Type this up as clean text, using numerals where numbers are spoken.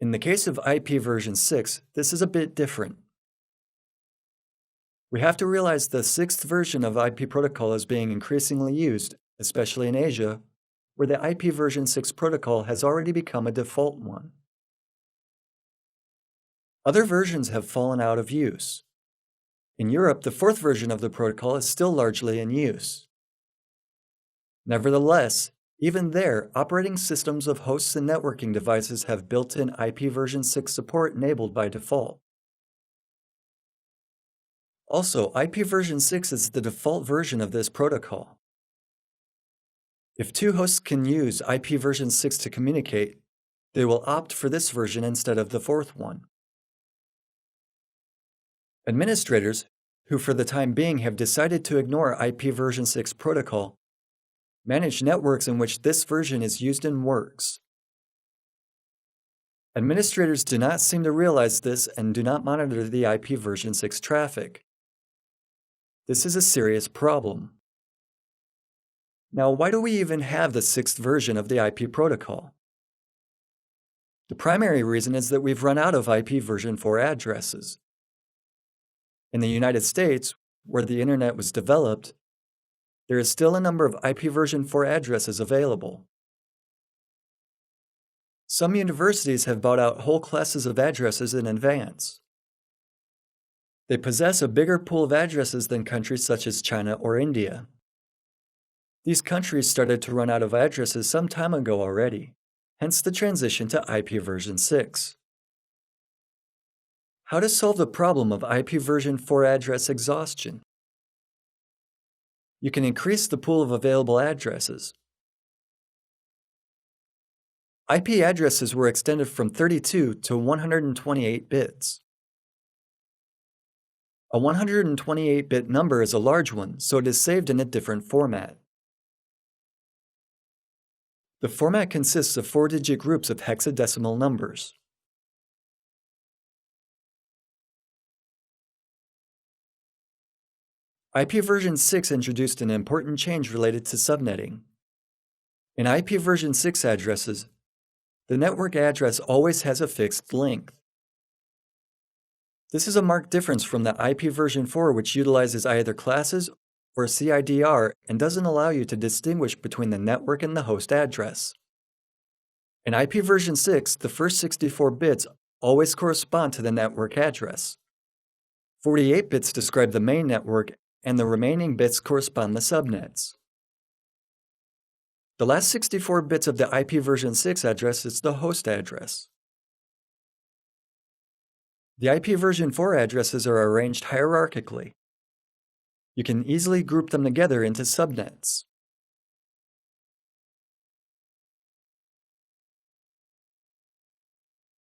In the case of IP version 6, this is a bit different. We have to realize the 6th version of IP protocol is being increasingly used, especially in Asia, where the IP version 6 protocol has already become a default one. Other versions have fallen out of use. In Europe, the 4th version of the protocol is still largely in use. Nevertheless, even there, operating systems of hosts and networking devices have built-in IP version 6 support enabled by default. Also, IP version 6 is the default version of this protocol. If two hosts can use IP version 6 to communicate, they will opt for this version instead of the 4th one. Administrators, who for the time being have decided to ignore IP version 6 protocol, manage networks in which this version is used and works. Administrators do not seem to realize this and do not monitor the IP version 6 traffic. This is a serious problem. Now, why do we even have the 6th version of the IP protocol? The primary reason is that we've run out of IP version 4 addresses. In the United States, where the Internet was developed, there is still a number of IP version 4 addresses available. Some universities have bought out whole classes of addresses in advance. They possess a bigger pool of addresses than countries such as China or India. These countries started to run out of addresses some time ago already, hence the transition to IP version 6. How to solve the problem of IP version 4 address exhaustion? You can increase the pool of available addresses. IP addresses were extended from 32 to 128 bits. A 128-bit number is a large one, so it is saved in a different format. The format consists of 4-digit groups of hexadecimal numbers. IP version 6 introduced an important change related to subnetting. In IP version 6 addresses, the network address always has a fixed length. This is a marked difference from the IP version 4, which utilizes either classes or CIDR and doesn't allow you to distinguish between the network and the host address. In IP version 6, the first 64 bits always correspond to the network address. 48 bits describe the main network, and the remaining bits correspond to subnets. The last 64 bits of the IP version 6 address is the host address. The IP version 4 addresses are arranged hierarchically. You can easily group them together into subnets.